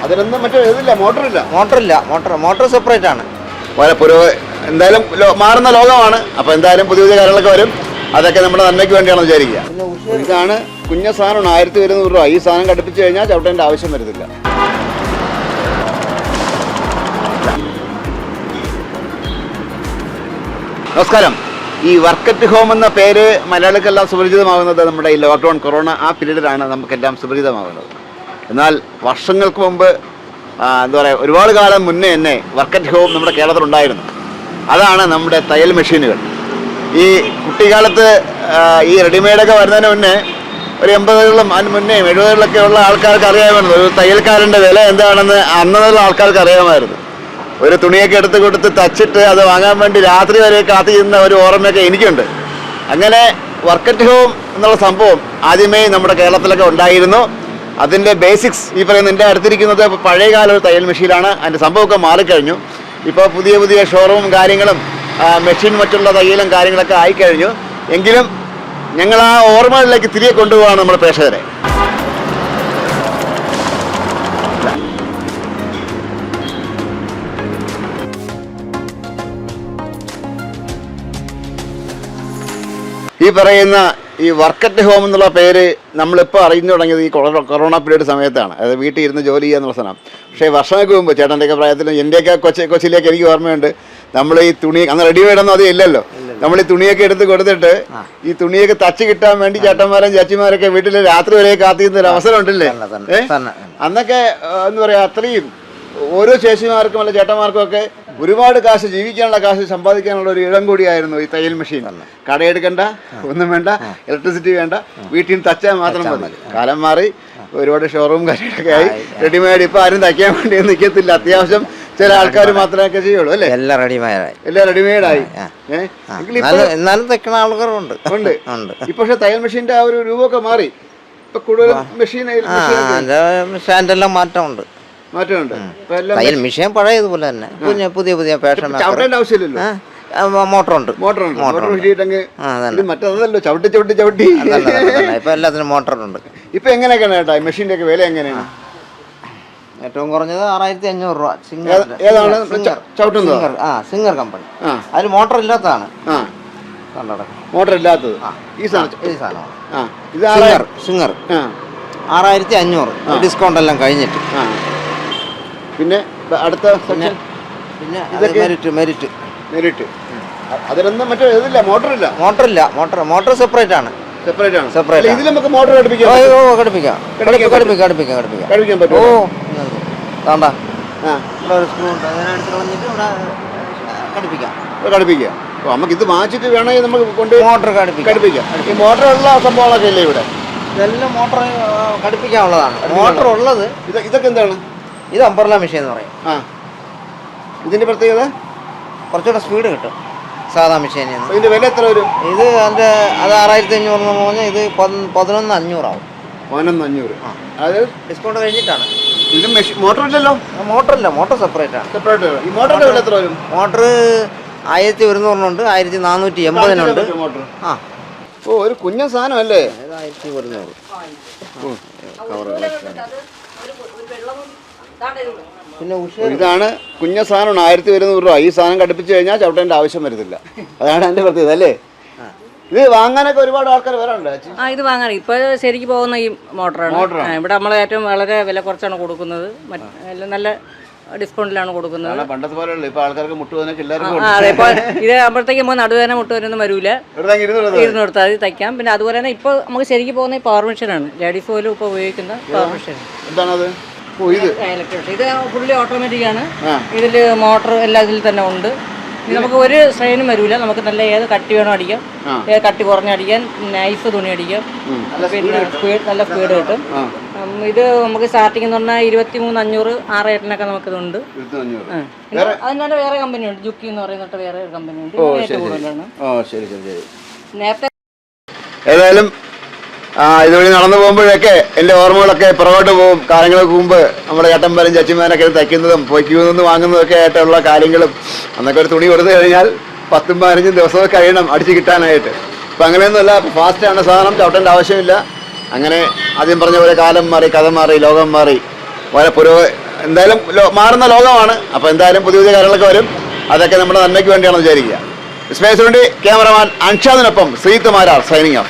അതിനൊന്നും മറ്റേ ഇതില്ല, മോട്ടർ സെപ്പറേറ്റ് ആണ്. എന്തായാലും മാറുന്ന ലോകമാണ്. അപ്പോൾ എന്തായാലും പുതിയ പുതിയ കാര്യങ്ങളൊക്കെ വരും. അതൊക്കെ നമ്മുടെ നന്മയ്ക്ക് വേണ്ടിയാണെന്ന് വിചാരിക്കുക. ഇതാണ് കുഞ്ഞ സാധനമാണ്, 1100 രൂപ. ഈ സാധനം ഘടിപ്പിച്ച് കഴിഞ്ഞാൽ ചവിട്ടേണ്ട ആവശ്യം വരുന്നില്ല. നമസ്കാരം. ഈ വർക്ക് അറ്റ് ഹോം എന്ന പേര് മലയാളികൾക്കെല്ലാം സുപരിചിതമാകുന്നത് നമ്മുടെ ഈ ലോക്ക്ഡൗൺ കൊറോണ ആ പീരീഡിലാണ് നമുക്കെല്ലാം സുപരിചിതമാകുന്നത്. എന്നാൽ വർഷങ്ങൾക്ക് മുമ്പ് എന്താ പറയുക, ഒരുപാട് കാലം മുന്നേ തന്നെ വർക്ക് അറ്റ് ഹോം നമ്മുടെ കേരളത്തിലുണ്ടായിരുന്നു. അതാണ് നമ്മുടെ തയ്യൽ മെഷീനുകൾ. ഈ കുട്ടിക്കാലത്ത് ഈ റെഡിമെയ്ഡൊക്കെ വരുന്നതിന് മുന്നേ ഒരു 80കളിലും അതിന് മുന്നേ 70കളിലൊക്കെ ഉള്ള ആൾക്കാർക്ക് അറിയാമായിരുന്നു ഒരു തയ്യൽക്കാരൻ്റെ വില എന്താണെന്ന്. അന്നുള്ള ആൾക്കാർക്ക് അറിയാമായിരുന്നു. ഒരു തുണിയൊക്കെ എടുത്ത് കൊടുത്ത് തച്ചിട്ട് അത് വാങ്ങാൻ വേണ്ടി രാത്രി വരെ കാത്തിരുന്ന ഒരു ഓർമ്മയൊക്കെ എനിക്കുണ്ട്. അങ്ങനെ വർക്ക് അറ്റ് ഹോം എന്നുള്ള സംഭവം ആദ്യമേ നമ്മുടെ കേരളത്തിലൊക്കെ ഉണ്ടായിരുന്നു. അതിൻ്റെ ബേസിക്സ് ഈ പറയുന്ന എൻ്റെ അടുത്തിരിക്കുന്നത് പഴയകാല ഒരു തയ്യൽ മെഷീനാണ്. അതിൻ്റെ സംഭവമൊക്കെ മാറിക്കഴിഞ്ഞു. ഇപ്പോൾ പുതിയ പുതിയ ഷോറൂം കാര്യങ്ങളും മെഷീൻ മറ്റുള്ള തയ്യലും കാര്യങ്ങളൊക്കെ ആയിക്കഴിഞ്ഞു. എങ്കിലും ഞങ്ങൾ ആ ഓർമ്മകളിലേക്ക് തിരികെ കൊണ്ടുപോകാണ് നമ്മുടെ പ്രേക്ഷകരെ. ഈ പറയുന്ന ഈ വർക്ക് അറ്റ് ഹോം എന്നുള്ള പേര് നമ്മളിപ്പോൾ അറിഞ്ഞു തുടങ്ങിയത് ഈ കൊറോണ പീരീഡ് സമയത്താണ്. അതായത് വീട്ടിൽ ഇരുന്ന് ജോലി ചെയ്യുക എന്നുള്ള സാധനം. പക്ഷേ വർഷങ്ങൾക്ക് മുമ്പ് ചേട്ടൻ്റെയൊക്കെ പ്രായത്തിലും എൻ്റെയൊക്കെ കൊച്ചിലേക്ക് എനിക്ക് ഓർമ്മയുണ്ട്. നമ്മൾ ഈ തുണി അന്ന് റെഡിമെയ്ഡൊന്നും അത് ഇല്ലല്ലോ. നമ്മൾ ഈ തുണിയൊക്കെ എടുത്ത് കൊടുത്തിട്ട് ഈ തുണിയൊക്കെ തച്ച് കിട്ടാൻ വേണ്ടി ചേട്ടന്മാരും ചേച്ചിമാരൊക്കെ വീട്ടിൽ രാത്രി വരെ കാത്തിരുന്ന ഒരു അവസരം ഉണ്ടല്ലേ? അന്നൊക്കെ എന്താ പറയുക, അത്രയും ഓരോ ചേച്ചിമാർക്കും അല്ല ചേട്ടന്മാർക്കും ഒക്കെ ഒരുപാട് കാശ്, ജീവിക്കാനുള്ള കാശ് സമ്പാദിക്കാനുള്ള ഒരു ഇടം കൂടിയായിരുന്നു ഈ തയ്യൽ മെഷീൻ. കടയെടുക്കണ്ട, ഒന്നും വേണ്ട, ഇലക്ട്രിസിറ്റി വേണ്ട, വീട്ടിൽ നിന്ന് തച്ചാൽ മാത്രം മതി. കാലം മാറി, ഒരുപാട് ഷോറൂം കാര്യങ്ങളൊക്കെ ആയി. റെഡിമെയ്ഡ് ഇപ്പം ആരും തയ്ക്കാൻ വേണ്ടി നിൽക്കത്തില്ല. അത്യാവശ്യം ചില ആൾക്കാർ മാത്രമേ ചെയ്യുള്ളൂ അല്ലേ? എല്ലാം റെഡിമെയ്ഡായി. എന്നാലും തയ്ക്കുന്ന ആൾക്കാരുണ്ട്. ഇപ്പൊ പക്ഷെ തയ്യൽ മെഷീന്റെ ആ ഒരു രൂപമൊക്കെ മാറി. ഇപ്പൊ കൂടുതലും മെഷീനെല്ലാം മാറ്റമുണ്ട്. തയ്യൽ മെഷീൻ പഴയതുപോലെ തന്നെ പുതിയ പുതിയ ഫാഷൻ. ആവശ്യമില്ലല്ലോ, മോട്ടറുണ്ട്. മറ്റേതല്ലോ ചവിട്ടി ഇപ്പൊ എല്ലാത്തിനും മോട്ടറുണ്ട്. ഇപ്പൊ എങ്ങനെയൊക്കെയാണ് ചേട്ടാ മെഷീന്റെ ഒക്കെ വില എങ്ങനെയാണ്? ഏറ്റവും കുറഞ്ഞത് 6500 രൂപ. ഏതാണ് ചവിട്ടുന്നത്? Singer company. അതിൽ മോട്ടർ ഇല്ലാത്തതാണ്. മോട്ടർ ഇല്ലാത്തത് ഈ സാധനം. സിംഗർ 6500 ഡിസ്കൗണ്ട് എല്ലാം കഴിഞ്ഞിട്ട്. പിന്നെ അടുത്ത സെക്ഷൻ മെരിറ്റ്. അതിലൊന്നും മറ്റേ ഇതില്ല, മോട്ടർ സെപ്പറേറ്റ് ആണ്. ഇതിൽ നമുക്ക് മോട്ടർ ഘടിപ്പിക്കാം. നമുക്ക് ഇത് വാങ്ങിച്ചിട്ട് വേണമെങ്കിൽ നമുക്ക് കൊണ്ട് മോട്ടർ ഘടിപ്പിക്കാം. ഈ മോട്ടറുള്ള സംഭവങ്ങളൊക്കെ ഇല്ലേ ഇവിടെ? ഇതെല്ലാം മോട്ടർ ഘടിപ്പിക്കാനുള്ളതാണ്. മോട്ടർ ഉള്ളത് ഇതൊക്കെ എന്താണ്? ഇത് അംബർല മെഷീൻ എന്ന് പറയും. ഇതിന്റെ പ്രത്യേകത കുറച്ചുകൂടെ സ്പീഡ് കിട്ടും സാധാ മെഷീനിൽ നിന്ന്. ഇതിന്റെ വില എത്ര വരും? ഇത് അത് 6500 എന്ന് പറഞ്ഞാൽ ഇത് 11,500 ആവും. 11,500. അത് ഡിസ്കൗണ്ട് കഴിഞ്ഞിട്ടാണ്. ഇത് മോട്ടർ ഇല്ലല്ലോ? മോട്ടർ സെപ്പറേറ്റ് ആണ്. ഈ മോട്ടറിന്റെ വില എത്ര വരും? Motor 1100 1480 motor. ഓ, ഒരു കുഞ്ഞ സാധനം അല്ലേ? 1100. പിന്നെ ഇതാണ് കുഞ്ഞ സാധനമാണ്, 1100 രൂപ. ഈ സാധനം ഘടിപ്പിച്ച് കഴിഞ്ഞാൽ ചവിട്ടേണ്ട ആവശ്യം വരുന്നില്ല. അതാണ് എൻ്റെ പ്രത്യേകത അല്ലേ? ഇത് വാങ്ങാനൊക്കെ ഒരുപാട് ആൾക്കാർ വരാറുണ്ട്. ഇത് വാങ്ങാൻ ഇപ്പൊ ശരിക്ക് പോകുന്ന ഈ മോട്ടറാണ്. ഇവിടെ നമ്മൾ ഏറ്റവും വളരെ വില കുറച്ചാണ് കൊടുക്കുന്നത്. നല്ല ഡിസ്കൗണ്ടിലാണ് കൊടുക്കുന്നത്. പണ്ടത്തെ പോലെയുള്ള ഇപ്പൊ ആൾക്കാർക്ക് മുട്ടുവേദനയൊക്കെ എല്ലാവർക്കും. അതെ, ഇപ്പൊ ഇത് ആകുമ്പോഴത്തേക്ക് നമുക്ക് നടുവേദന മുട്ടുവേദനൊന്നും വരൂല. ഇരുന്ന് കൊടുത്താൽ അത് തയ്ക്കാം. പിന്നെ അതുപോലെ തന്നെ ഇപ്പൊ നമുക്ക് ശരിക്കും പോകുന്ന ഈ പവർ മെഷീനാണ്. ലേഡീസ് പോലും ഇപ്പൊ ഉപയോഗിക്കുന്ന പവർ മെഷീൻ. എന്താണത്? ഇത് ഫുള്ളി ഓട്ടോമാറ്റിക് ആണ്. ഇതില് മോട്ടർ എല്ലാം ഇതിൽ തന്നെ ഉണ്ട്. നമുക്ക് ഒരു സ്ട്രെയിനും വരൂല. നമുക്ക് നല്ല ഏത് കട്ടി വേണോ അടിക്കാം, ഏത് കട്ടി കുറഞ്ഞടിക്കാൻ, നൈഫ് തുണി അടിക്കാം. പിന്നെ നല്ല സ്പീഡ് കിട്ടും. ഇത് നമുക്ക് സ്റ്റാർട്ടിംഗ് എന്ന് പറഞ്ഞാൽ 23,500 6,800 നമുക്കിതുണ്ട്. അതിന് തന്നെ വേറെ കമ്പനിയുണ്ട്, ജുക്കി എന്ന് പറയുന്നിട്ട് വേറെ ഒരു കമ്പനിയുണ്ട്. നേരത്തെ ഏതായാലും ഇതുവഴി നടന്നു പോകുമ്പോഴൊക്കെ എൻ്റെ ഓർമ്മകളൊക്കെ പുറകോട്ട് പോകും. കാലങ്ങൾക്ക് മുമ്പ് നമ്മുടെ ചേട്ടന്മാരും ചച്ചിമാരൊക്കെ തയ്ക്കുന്നതും ക്യൂ നിന്ന് വാങ്ങുന്നതൊക്കെ ആയിട്ടുള്ള കാര്യങ്ങളും. അന്നൊക്കെ ഒരു തുണി കൊടുത്തു കഴിഞ്ഞാൽ 10-15 ദിവസമൊക്കെ കഴിയണം അടിച്ച് കിട്ടാനായിട്ട്. ഇപ്പം അങ്ങനെയൊന്നുമല്ല, ഫാസ്റ്റാണ് സാധനം, ചവിട്ടേണ്ട ആവശ്യമില്ല. അങ്ങനെ ആദ്യം പറഞ്ഞ പോലെ കാലം മാറി, കഥ മാറി, ലോകം മാറി. എന്തായാലും മാറുന്ന ലോകമാണ്. അപ്പോൾ എന്തായാലും പുതിയ പുതിയ കാര്യങ്ങളൊക്കെ വരും. അതൊക്കെ നമ്മുടെ നന്മയ്ക്ക് വേണ്ടിയാണെന്ന് വിചാരിക്കുക. വിസ്മയത്തിന് വേണ്ടി ക്യാമറമാൻ അൻഷാദിനൊപ്പം ശ്രീകുമാരാർ സൈനിങ് ഓഫ്.